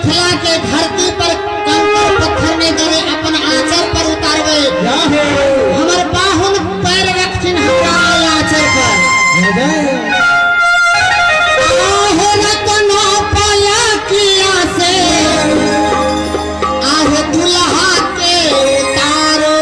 मिथिला के धरती पर कंकर पत्थर में गए अपन आंचल पर उतारवे हमर बाहुन पैर रखिन हमारा आंचल पर आहे कोनो पाया किया से आहे दुल्हा के उतारो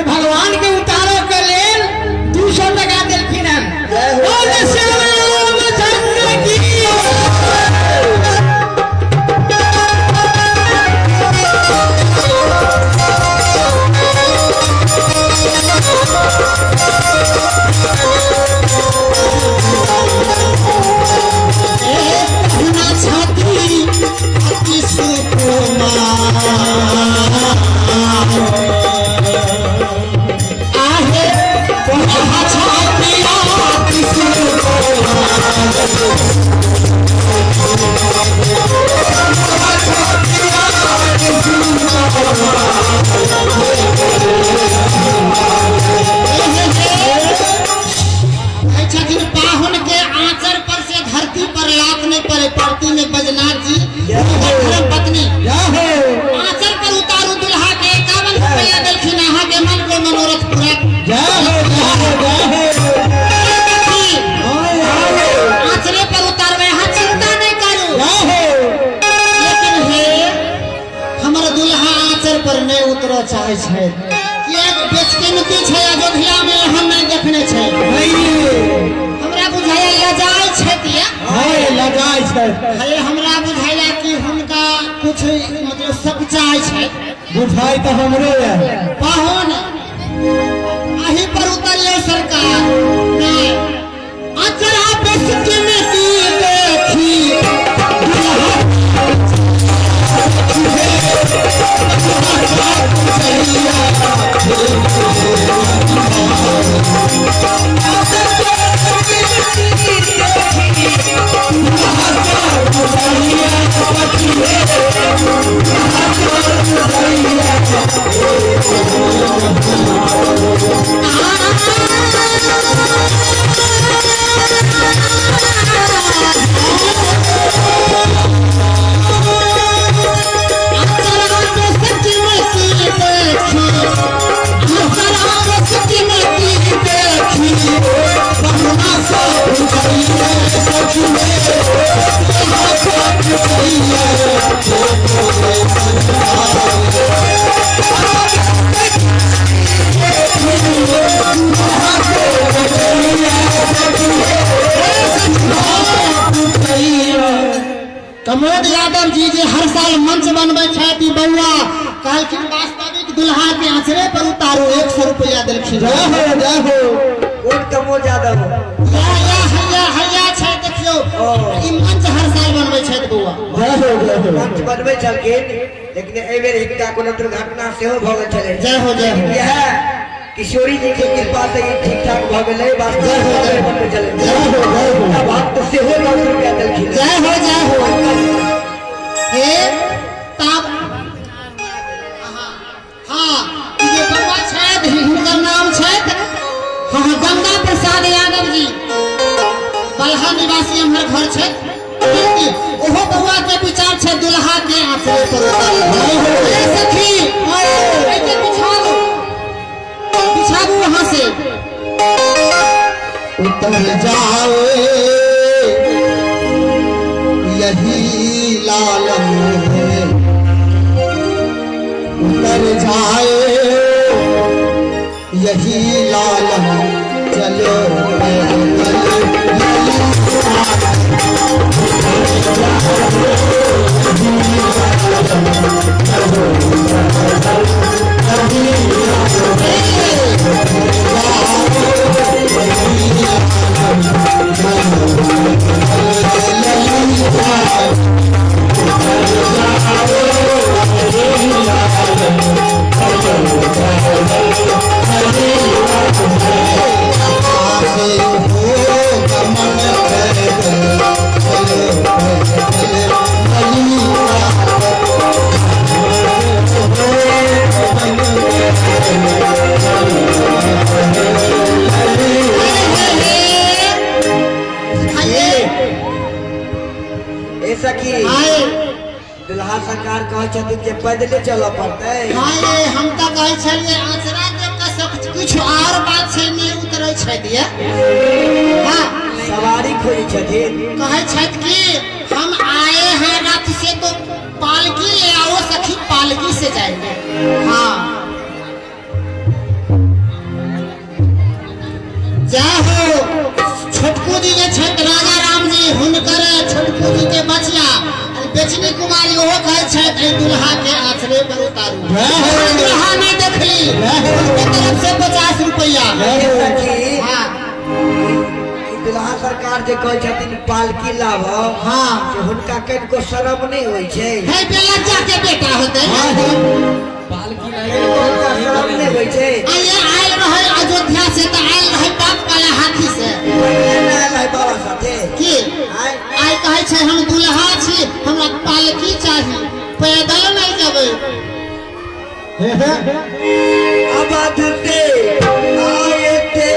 भगवान के उतारो के लेल 200 टका देलखिन पत्नी आंचल पर उतारू दुल्हा के 51 रुपया देलखिन अहाँ के मन को मनोरथ पूरा आंचले पर उतारवे हाँ चिंता नहीं करू लेकिन हे हमर दुल्हा आंचल पर नहीं उतरो चाहे छे बेचकीमती छे अयोध्या में हम नहीं देखने छे हमरा बुझाया लजाय छे तिया लजाय छे हे हमरा बुझाया कि हुनका कुछ मतलब सब चाहे छे बुझाई तो हमरे पाहुन आही पर उतरियो सरकार अचरा बेचकीमती देखी कमोद यादव जी जे हर साल मंच बनबे छथि बउआ कहलखिन वास्तविक दुल्हा के आंचले पर उतारो 100 रुपया देलखिन जय हो कोन कमोद यादव हैया छै देखियो ई मंच हर साल बनबे छथि बउआ जय हो मंच बनबे छलखिन लेकिन एहि बेर एकटा कोनो दुर्घटना सेहो भ गेल छलै जय हो यह किशोरी जी के कृपा से ये ठीक ठाक भ गेलै वास्तव में चले जय हो बात तो सेहो 100 रुपया देलखिन जय हो हे तब हां ये बउआ छथि हिनकर नाम छथि हां गंगा प्रसाद यादव जी बलहा उतर जाए यही लालम है, उतर जाए यही लालम, चलो दुल्हा सरकार कहे छथिन जे पैदले चल पड़ते। हम तो कहे छलिए आसरा देख के सब कुछ और बात से नहीं उतरे छै दिए। हां सवारी खोई छथिन, कहे छथ कि हम आए हैं रथ से तो पालकी ले आओ सखी, पालकी से जाएंगे। हां जय हो छोटकू जी जे छथ राजा राम जी हुनकर छोटकू जी के बचिया बेचनी कुमारी वो कहे छथ दुल्हा के आश्रय पर उतारू। दुल्हा नहीं देखली उनके तरफ से 50 रुपया। हां दुल्हा सरकार जे कहे छथिन पालकी लाभ, हां जे हुनका कन को शरम नहीं होई छै, हे बेलज्जा के बेटा होते पालकी लाभ शरम नहीं होई छै। आइए आइल रहे अयोध्या से त आइल रहे बाप वाला हाथी से नहीं बाबा साथे की आई कहे छै हम दुल्हा छी, हमरा पालकी चाहिए, पैदल नहीं जबे। अब आते आए थे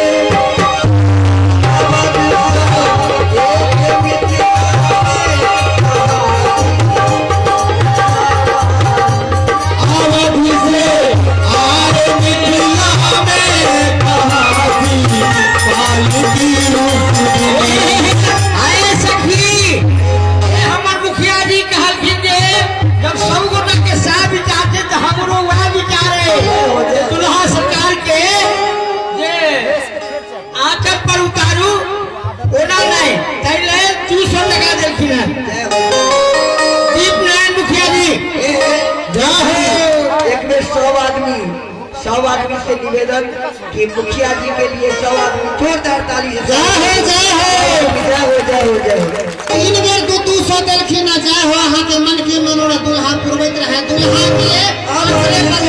सब आदमी से निवेदन कि मुखिया जी के लिए 100 आदमी जोरदार ताली। जय हो जय हो जय हो जय हो जय हो। 3 बेर 200 देलखिन। जय हो अहाँ के मन के मनोरथ दुल्हा पुरबैत रहे, दुल्हा के आश्रय पर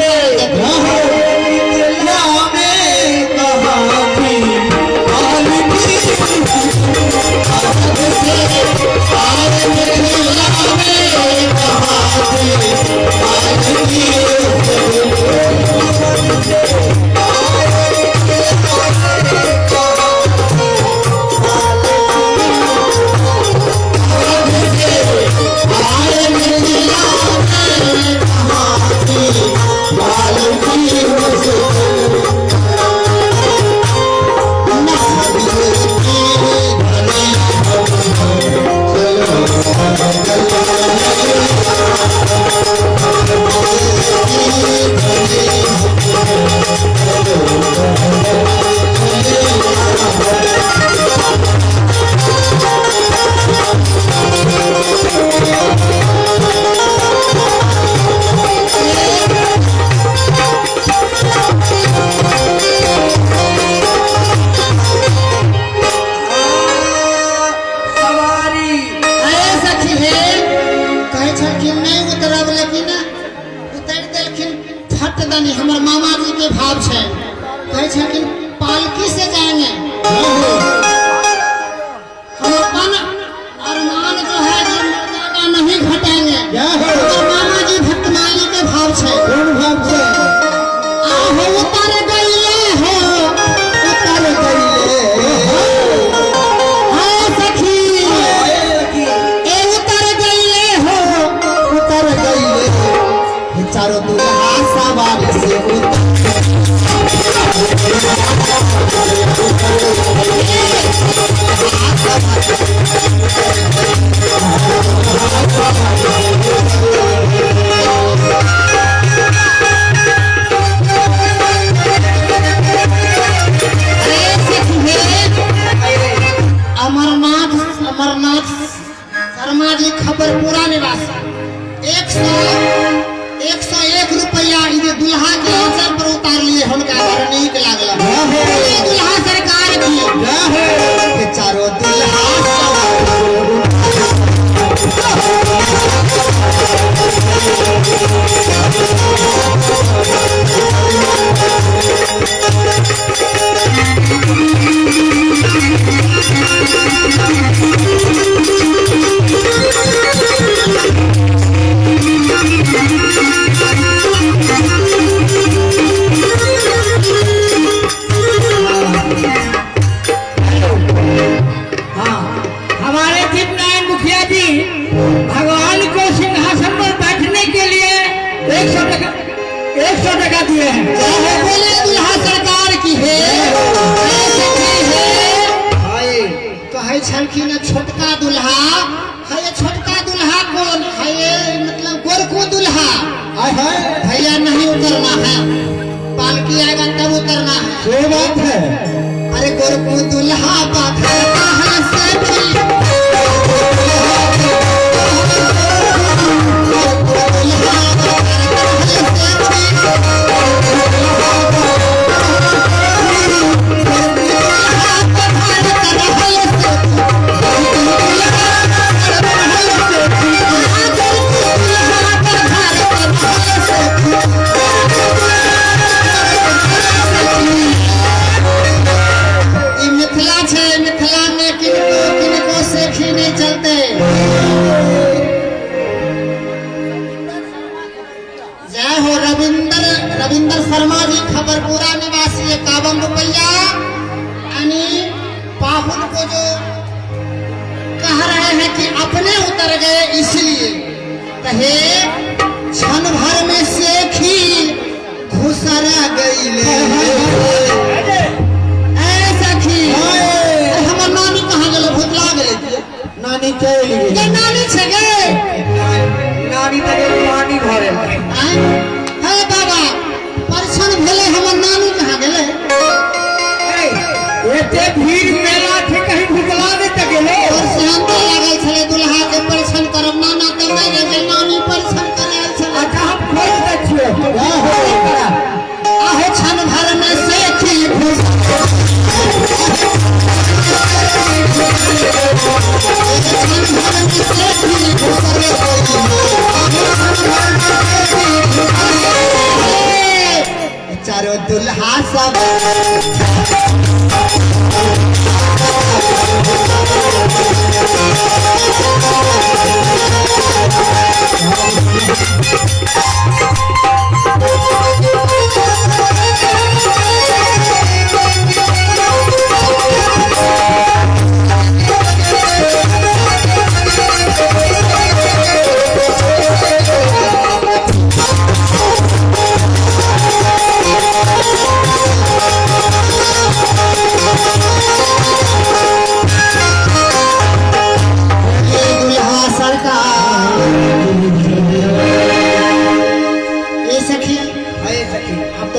जी खबरपुरा निवासी 101 रुपया इधर दुल्हा के आंचल पर उतार लिए हुनका बड़ नीक लागल दुल्हा सरकार की चारों दुल्हा भगवान को सिंहासन पर बैठने के लिए 100 टका दिए हैं। बोले दुल्हा सरकार की है कहे छलखिन छोटका दुल्हा है छोटका दुल्हा कौन है मतलब गोरखू दुल्हा भैया नहीं उतरना है पालकी आएगा तब उतरना है ये बात है। अरे गोरखू दुल्हा बात है रविंदर शर्मा जी खबरपुरा निवासी 51 रुपया यानी पाहुन को जो कह रहे हैं कि अपने उतर गए इसलिए कहे क्षण भर में सेखी घुसरा गई सखी हमर नानी कहाँ गए भुतला गए नानी चल गई नानी छे गए नानी तक पानी भरे बाबा परछन भेले हमर नानी कहाँ गेले एते भीड़ मेला थे कहीं भुतला दे त गेले और शांत लागल छले दुल्हा के परछन करब नाना त नहीं रे नानी परछन करे छले हम खोज दै छियै आहो क्षण भर में सेखी घुस चारों दुल्हा सब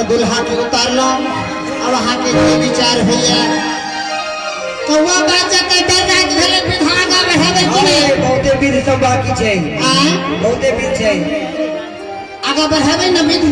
दुल्हा के उतार लो अब वहाँ के जो विचार भैया कौआ बात जाते डर रात भेले विधागा रहबे कि नहीं बहुते विध सब बाकी छै बहुते विध छै आगा बढ़ाबे न विध